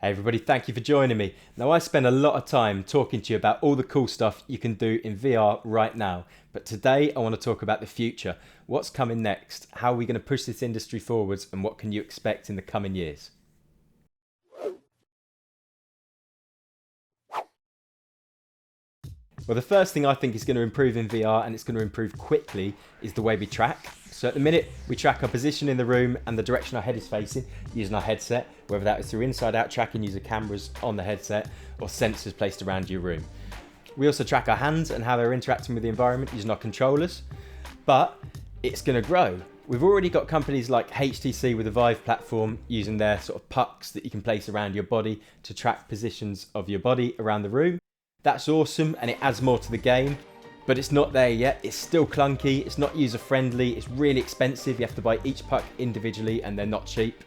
Hey everybody, thank you for joining me. Now I spend a lot of time talking to you about all the cool stuff you can do in VR right now. But today I want to talk about the future. What's coming next? How are we going to push this industry forwards? And what can you expect in the coming years? Well, the first thing I think is going to improve in VR, and it's going to improve quickly, is the way we track. So at the minute, we track our position in the room and the direction our head is facing using our headset, whether that is through inside-out tracking using cameras on the headset or sensors placed around your room. We also track our hands and how they're interacting with the environment using our controllers, but it's going to grow. We've already got companies like HTC with the Vive platform using their sort of pucks that you can place around your body to track positions of your body around the room. That's awesome and it adds more to the game, but it's not there yet. It's still clunky, it's not user friendly, it's really expensive. You have to buy each puck individually and they're not cheap.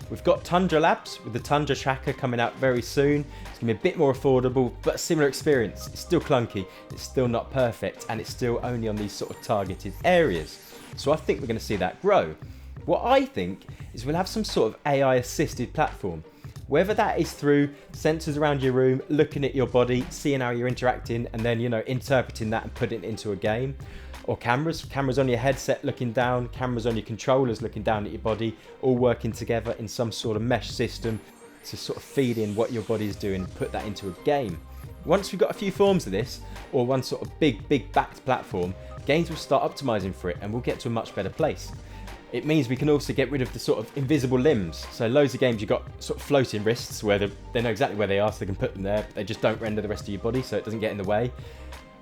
We've got Tundra Labs with the Tundra tracker coming out very soon. It's going to be a bit more affordable, but a similar experience. It's still clunky, it's still not perfect, and it's still only on these sort of targeted areas. So I think we're going to see that grow. What I think is we'll have some sort of AI assisted platform. Whether that is through sensors around your room, looking at your body, seeing how you're interacting, and then, interpreting that and putting it into a game. Or cameras on your headset looking down, cameras on your controllers looking down at your body, all working together in some sort of mesh system to sort of feed in what your body is doing and put that into a game. Once we've got a few forms of this, or one sort of big backed platform, games will start optimizing for it and we'll get to a much better place. It means we can also get rid of the sort of invisible limbs. So loads of games you've got sort of floating wrists where they know exactly where they are, so they can put them there, but they just don't render the rest of your body so it doesn't get in the way.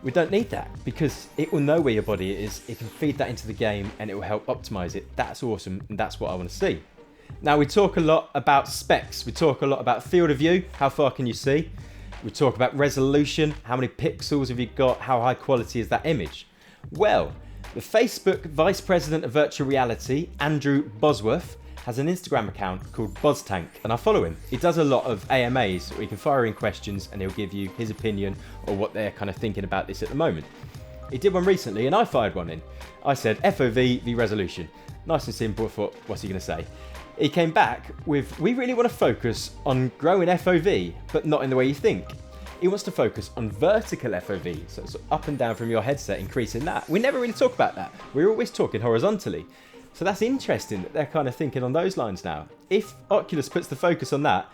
We don't need that because it will know where your body is, it can feed that into the game and it will help optimize it. That's awesome and that's what I want to see. Now we talk a lot about specs, we talk a lot about field of view, how far can you see? We talk about resolution, how many pixels have you got, how high quality is that image? Well, the Facebook Vice President of Virtual Reality, Andrew Bosworth, has an Instagram account called BozTank, and I follow him. He does a lot of AMAs where you can fire in questions and he'll give you his opinion or what they're kind of thinking about this at the moment. He did one recently and I fired one in. I said FOV v resolution. Nice and simple. I thought, what's he going to say? He came back with, we really want to focus on growing FOV, but not in the way you think. He wants to focus on vertical FOV, so it's up and down from your headset, increasing that. We never really talk about that. We're always talking horizontally. So that's interesting that they're kind of thinking on those lines now. If Oculus puts the focus on that,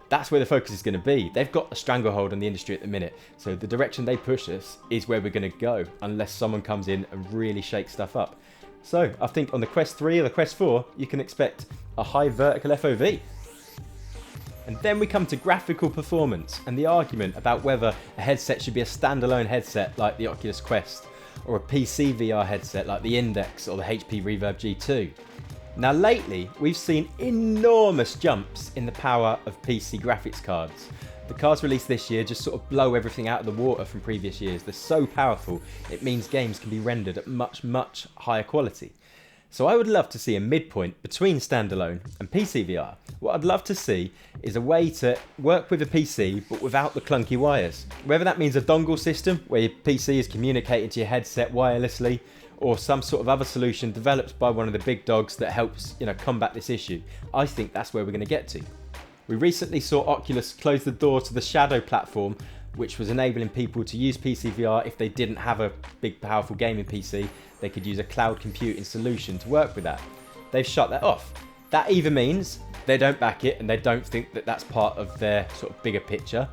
that's where the focus is going to be. They've got a stranglehold on the industry at the minute. So the direction they push us is where we're going to go, unless someone comes in and really shakes stuff up. So I think on the Quest 3 or the Quest 4, you can expect a high vertical FOV. And then we come to graphical performance and the argument about whether a headset should be a standalone headset like the Oculus Quest or a PC VR headset like the Index or the HP Reverb G2. Now lately, we've seen enormous jumps in the power of PC graphics cards. The cards released this year just sort of blow everything out of the water from previous years. They're so powerful, it means games can be rendered at much higher quality. So I would love to see a midpoint between standalone and PC VR. What I'd love to see is a way to work with a PC but without the clunky wires. Whether that means a dongle system where your PC is communicating to your headset wirelessly, or some sort of other solution developed by one of the big dogs that helps, combat this issue. I think that's where we're going to get to. We recently saw Oculus close the door to the Shadow platform, which was enabling people to use PC VR if they didn't have a big powerful gaming PC. They could use a cloud computing solution to work with that. They've shut that off. That either means they don't back it and they don't think that that's part of their sort of bigger picture,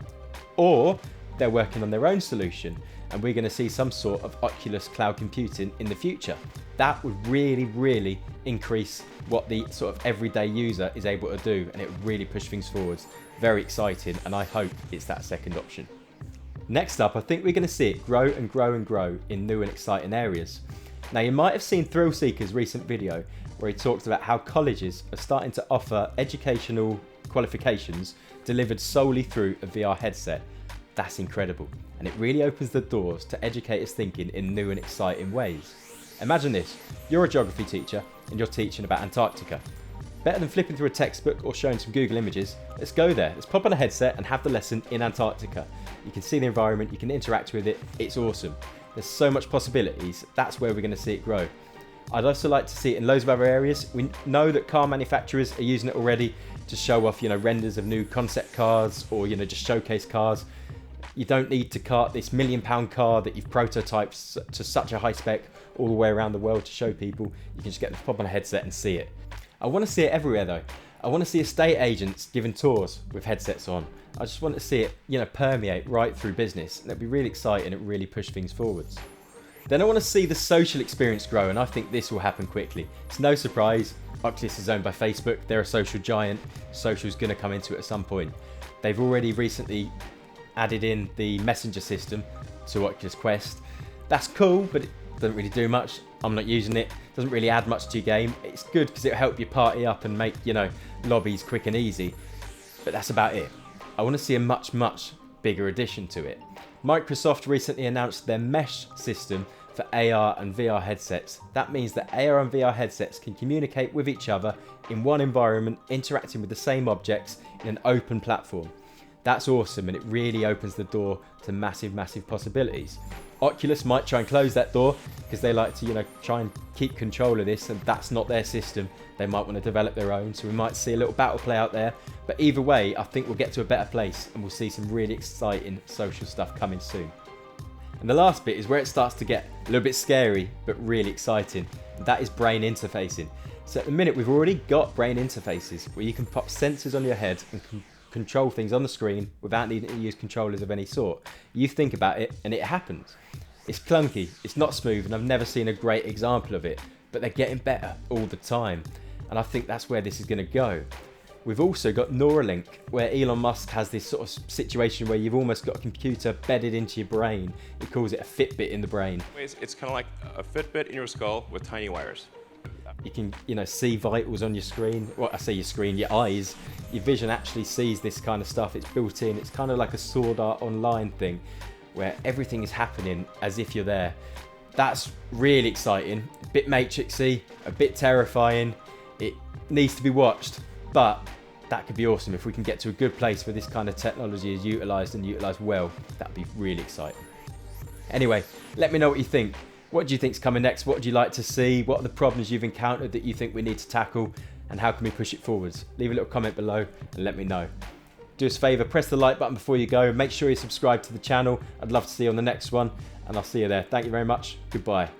or they're working on their own solution and we're going to see some sort of Oculus cloud computing in the future. That would really increase what the sort of everyday user is able to do, and it would really push things forwards. Very exciting, and I hope it's that second option. Next up, I think we're going to see it grow and grow in new and exciting areas. Now you might have seen Thrillseeker's recent video where he talked about how colleges are starting to offer educational qualifications delivered solely through a VR headset. That's incredible, and it really opens the doors to educators thinking in new and exciting ways. Imagine this, you're a geography teacher and you're teaching about Antarctica. Better than flipping through a textbook or showing some Google images, let's go there, let's pop on a headset and have the lesson in Antarctica. You can see the environment, you can interact with it, it's awesome. There's so much possibilities, that's where we're going to see it grow. I'd also like to see it in loads of other areas. We know that car manufacturers are using it already to show off, renders of new concept cars, or, just showcase cars. You don't need to cart this £1 million car that you've prototyped to such a high spec all the way around the world to show people. You can just get the pop on a headset and see it. I want to see it everywhere though. I want to see estate agents giving tours with headsets on. I just want to see it, permeate right through business. And it'd be really exciting. It really push things forwards. Then I want to see the social experience grow, and I think this will happen quickly. It's no surprise. Oculus is owned by Facebook. They're a social giant. Social's going to come into it at some point. They've already recently added in the messenger system to Oculus Quest. That's cool, but it doesn't really do much. I'm not using it. Doesn't really add much to your game. It's good because it'll help you party up and make, lobbies quick and easy. But that's about it. I want to see a much, much bigger addition to it. Microsoft recently announced their mesh system for AR and VR headsets. That means that AR and VR headsets can communicate with each other in one environment, interacting with the same objects in an open platform. That's awesome, and it really opens the door to massive, massive possibilities. Oculus might try and close that door because they like to, try and keep control of this, and that's not their system. They might want to develop their own, so we might see a little battle play out there. But either way, I think we'll get to a better place, and we'll see some really exciting social stuff coming soon. And the last bit is where it starts to get a little bit scary, but really exciting. And that is brain interfacing. So at the minute, we've already got brain interfaces where you can pop sensors on your head and control things on the screen without needing to use controllers of any sort. You think about it and it happens. It's clunky, it's not smooth, and I've never seen a great example of it, but they're getting better all the time. And I think that's where this is going to go. We've also got Neuralink, where Elon Musk has this sort of situation where you've almost got a computer bedded into your brain. He calls it a Fitbit in the brain. It's kind of like a Fitbit in your skull with tiny wires. You can, see vitals on your screen. Well, I say your screen, your eyes. Your vision actually sees this kind of stuff. It's built in. It's kind of like a Sword Art Online thing where everything is happening as if you're there. That's really exciting. A bit Matrixy, a bit terrifying. It needs to be watched, but that could be awesome if we can get to a good place where this kind of technology is utilised and utilised well. That'd be really exciting. Anyway, let me know what you think. What do you think's coming next? What would you like to see? What are the problems you've encountered that you think we need to tackle? And how can we push it forwards? Leave a little comment below and let me know. Do us a favour, press the like button before you go. Make sure you subscribe to the channel. I'd love to see you on the next one, and I'll see you there. Thank you very much. Goodbye.